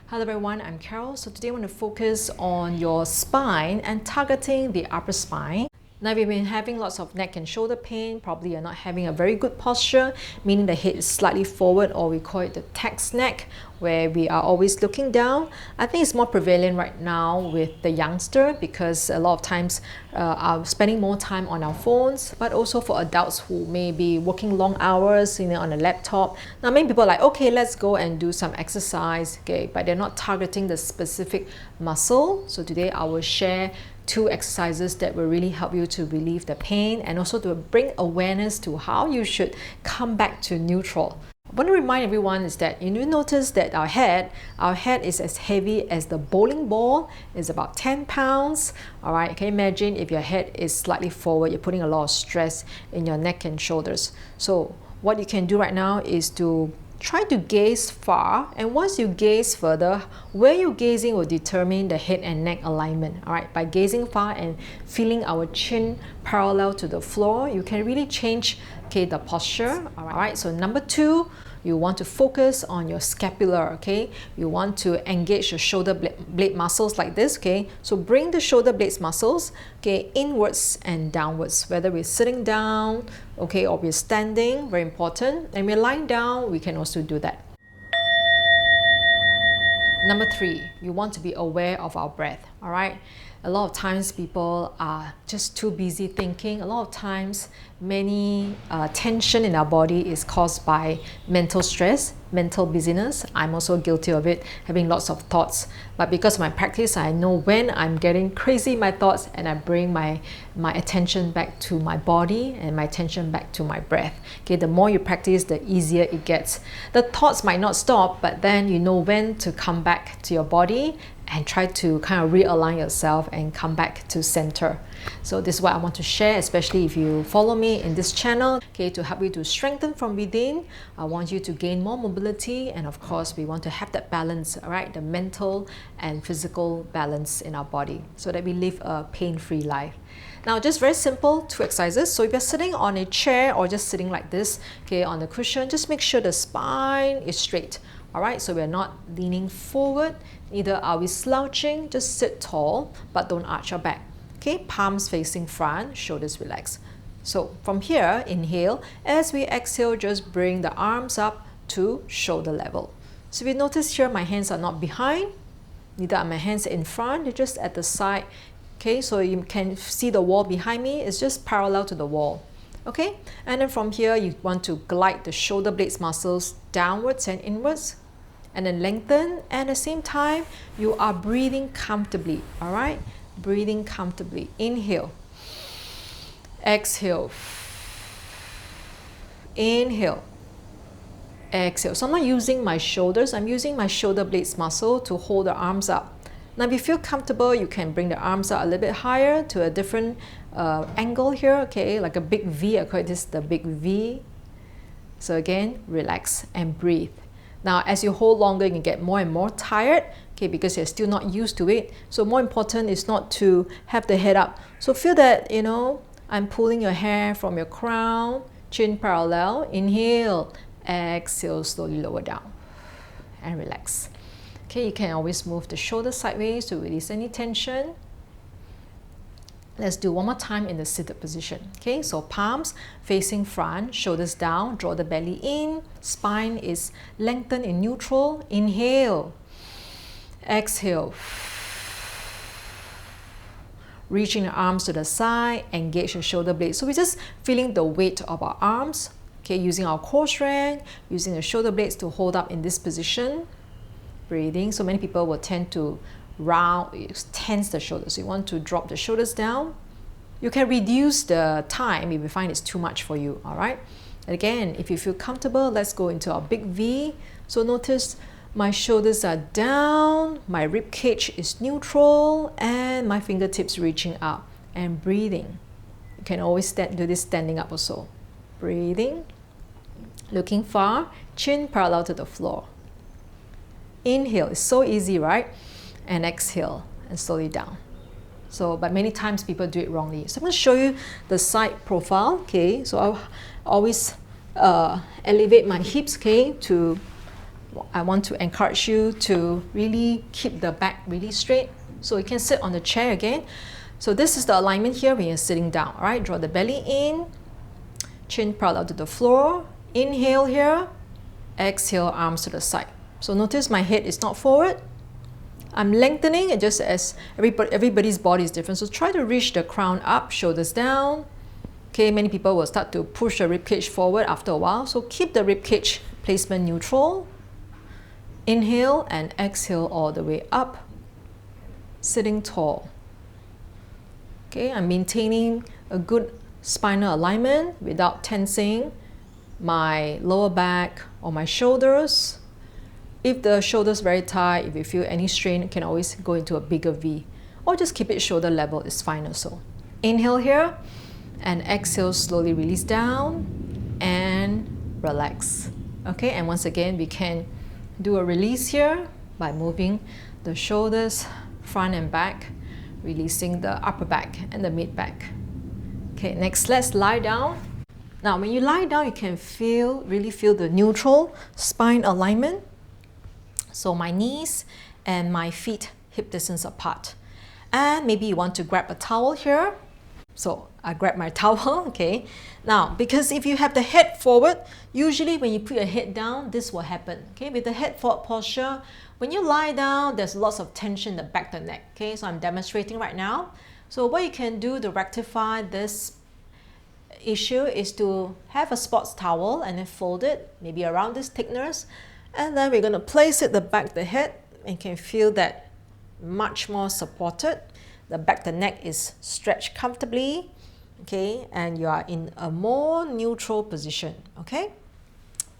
Hello everyone, I'm Carol. So today I want to focus on your spine and targeting the upper spine. Now, if you've been having lots of neck and shoulder pain, probably you're not having a very good posture, meaning the head is slightly forward, or we call it the text neck, where we are always looking down. I think it's more prevalent right now with the youngster because a lot of times are spending more time on our phones, but also for adults who may be working long hours, on a laptop. Now, many people are like, okay, let's go and do some exercise, okay, but they're not targeting the specific muscle. So today I will share 2 exercises that will really help you to relieve the pain and also to bring awareness to how you should come back to neutral. I want to remind everyone is that you notice that our head is as heavy as the bowling ball. It's about 10 pounds. All right, can you imagine if your head is slightly forward, you're putting a lot of stress in your neck and shoulders. So what you can do right now is to try to gaze far, and once you gaze further, where you're gazing will determine the head and neck alignment. All right, by gazing far and feeling our chin parallel to the floor, you can really change the posture. All right, so number 2, you want to focus on your scapular. Okay, you want to engage your shoulder blade muscles like this. Okay, so bring the shoulder blades muscles inwards and downwards, whether we're sitting down, okay, or we're standing, very important, and we're lying down, we can also do that. Number 3, you want to be aware of our breath. All right, a lot of times people are just too busy thinking. A lot of times many tension in our body is caused by mental stress, mental busyness. I'm also guilty of it, having lots of thoughts, but because of my practice, I know when I'm getting crazy in my thoughts, and I bring my attention back to my body and my attention back to my breath. Okay, the more you practice, the easier it gets. The thoughts might not stop, but then you know when to come back to your body and try to kind of realign yourself and come back to center. So this is what I want to share, especially if you follow me in this channel, okay, to help you to strengthen from within. I want you to gain more mobility, and of course we want to have that balance, all right, the mental and physical balance in our body, so that we live a pain-free life. Now, just very simple 2 exercises. So if you're sitting on a chair or just sitting like this, okay, on the cushion, just make sure the spine is straight. All right, so we're not leaning forward, neither are we slouching. Just sit tall, but don't arch your back. Okay, palms facing front, shoulders relaxed. So from here, inhale. As we exhale, just bring the arms up to shoulder level. So if you notice here, my hands are not behind, neither are my hands in front, they're just at the side. Okay, so you can see the wall behind me is just parallel to the wall. Okay, and then from here, you want to glide the shoulder blades muscles downwards and inwards, and then lengthen. And at the same time, you are breathing comfortably. All right, breathing comfortably. Inhale, exhale, inhale, exhale. So I'm not using my shoulders, I'm using my shoulder blades muscle to hold the arms up. Now, if you feel comfortable, you can bring the arms out a little bit higher to a different angle here, okay, like a big V. I call this the big V. So again, relax and breathe. Now, as you hold longer, you can get more and more tired, okay, because you're still not used to it. So more important is not to have the head up. So feel that, I'm pulling your hair from your crown, chin parallel. Inhale, exhale, slowly lower down and relax. Okay, you can always move the shoulders sideways to release any tension. Let's do one more time in the seated position. Okay, so palms facing front, shoulders down, draw the belly in, spine is lengthened in neutral. Inhale, exhale. Reaching the arms to the side, engage the shoulder blades. So we're just feeling the weight of our arms, okay, using our core strength, using the shoulder blades to hold up in this position. Breathing. So many people will tend to tense the shoulders. So you want to drop the shoulders down. You can reduce the time if you find it's too much for you. All right. And again, if you feel comfortable, let's go into our big V. So notice my shoulders are down, my rib cage is neutral, and my fingertips reaching up and breathing. You can always do this standing up also. Breathing, looking far, chin parallel to the floor. Inhale, it's so easy, right? And exhale and slowly down. So, but many times people do it wrongly. So I'm going to show you the side profile. Okay, so I'll always elevate my hips, okay, to I want to encourage you to really keep the back really straight. So you can sit on the chair again. So this is the alignment here when you're sitting down. All right, draw the belly in, chin parallel to the floor. Inhale here, exhale, arms to the side. So notice my head is not forward. I'm lengthening it just as everybody's body is different. So try to reach the crown up, shoulders down. Okay, many people will start to push the ribcage forward after a while. So keep the ribcage placement neutral. Inhale and exhale all the way up. Sitting tall. Okay, I'm maintaining a good spinal alignment without tensing my lower back or my shoulders. If the shoulders very tight, if you feel any strain, you can always go into a bigger V, or just keep it shoulder level, it's fine also. Inhale here and exhale, slowly release down and relax. Okay, and once again we can do a release here by moving the shoulders front and back, releasing the upper back and the mid back. Okay, next let's lie down. Now when you lie down, you can really feel the neutral spine alignment. So my knees and my feet hip distance apart. And maybe you want to grab a towel here. So I grab my towel, okay. Now, because if you have the head forward, usually when you put your head down, this will happen, okay. With the head forward posture, when you lie down, there's lots of tension in the back of the neck, okay. So I'm demonstrating right now. So what you can do to rectify this issue is to have a sports towel and then fold it, maybe around this thickness. And then we're going to place it at the back of the head and you can feel that much more supported. The back of the neck is stretched comfortably, okay, and you are in a more neutral position, okay.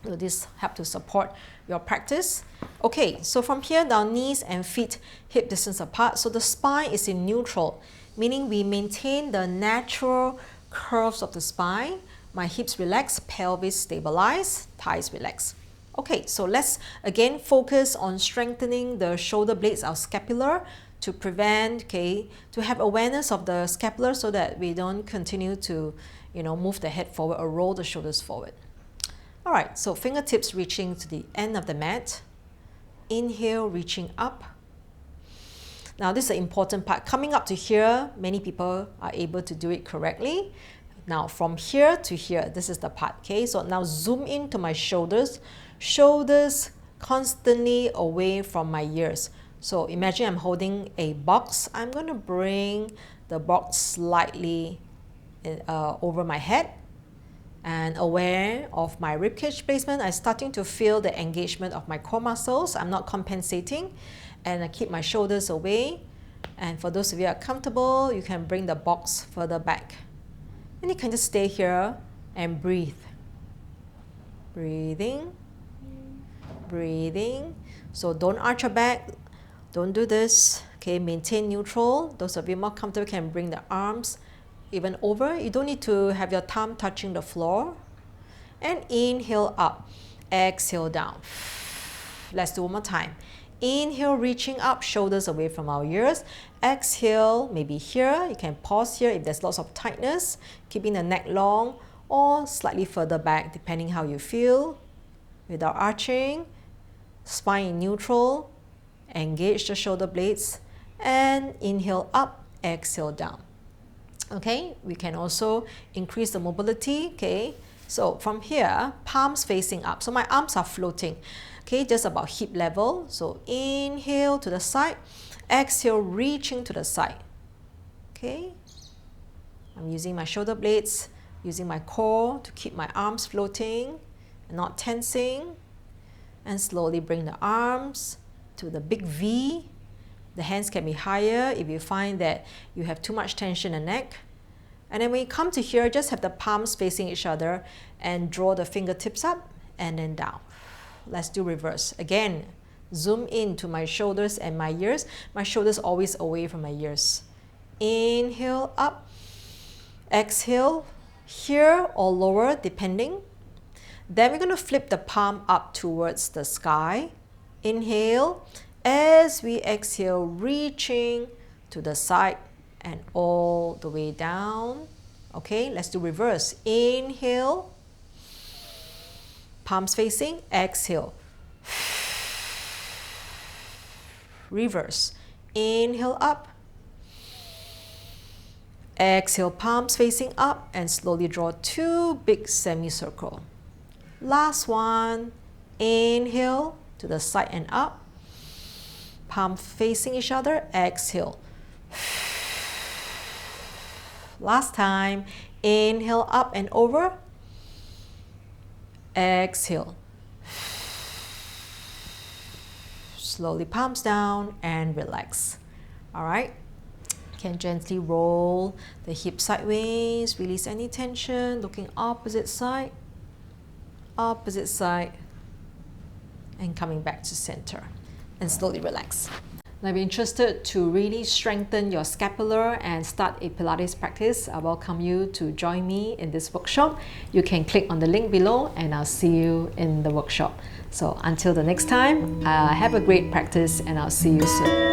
So this helps to support your practice. Okay, so from here down, knees and feet hip distance apart. So the spine is in neutral, meaning we maintain the natural curves of the spine. My hips relax, pelvis stabilize, thighs relax. Okay, so let's again focus on strengthening the shoulder blades, our scapular, to prevent, okay, to have awareness of the scapular so that we don't continue to, move the head forward or roll the shoulders forward. All right, so fingertips reaching to the end of the mat. Inhale, reaching up. Now this is the important part. Coming up to here, many people are able to do it correctly. Now from here to here, this is the part, okay? So now zoom into my shoulders. Shoulders constantly away from my ears. So imagine I'm holding a box. I'm going to bring the box slightly over my head and aware of my ribcage placement. I'm starting to feel the engagement of my core muscles. I'm not compensating and I keep my shoulders away. And for those of you who are comfortable, you can bring the box further back. And you can just stay here and breathe. Breathing. Breathing. So don't arch your back. Don't do this. Okay, maintain neutral. Those of you more comfortable can bring the arms even over. You don't need to have your thumb touching the floor. And inhale up. Exhale down. Let's do one more time. Inhale, reaching up, shoulders away from our ears. Exhale, maybe here. You can pause here if there's lots of tightness, keeping the neck long or slightly further back, depending how you feel. Without arching, spine in neutral. Engage the shoulder blades and inhale up, exhale down. Okay, we can also increase the mobility. Okay, so from here, palms facing up. So my arms are floating. Okay, just about hip level. So inhale to the side, exhale, reaching to the side. Okay, I'm using my shoulder blades, using my core to keep my arms floating and not tensing. And slowly bring the arms to the big V. The hands can be higher if you find that you have too much tension in the neck. And then when you come to here, just have the palms facing each other and draw the fingertips up and then down. Let's do reverse. Again, zoom in to my shoulders and my ears. My shoulders always away from my ears. Inhale up. Exhale here or lower depending. Then we're going to flip the palm up towards the sky. Inhale, as we exhale, reaching to the side and all the way down. Okay, let's do reverse. Inhale, palms facing, exhale. Reverse. Inhale up. Exhale, palms facing up, and slowly draw 2 big semicircle. Last one. Inhale to the side and up. Palm facing each other. Exhale. Last time. Inhale up and over. Exhale. Slowly palms down and relax. All right. Can gently roll the hips sideways, release any tension, looking opposite side, and coming back to center, and slowly relax. Now, if you're interested to really strengthen your scapular and start a Pilates practice, I welcome you to join me in this workshop. You can click on the link below and I'll see you in the workshop. So until the next time, have a great practice and I'll see you soon.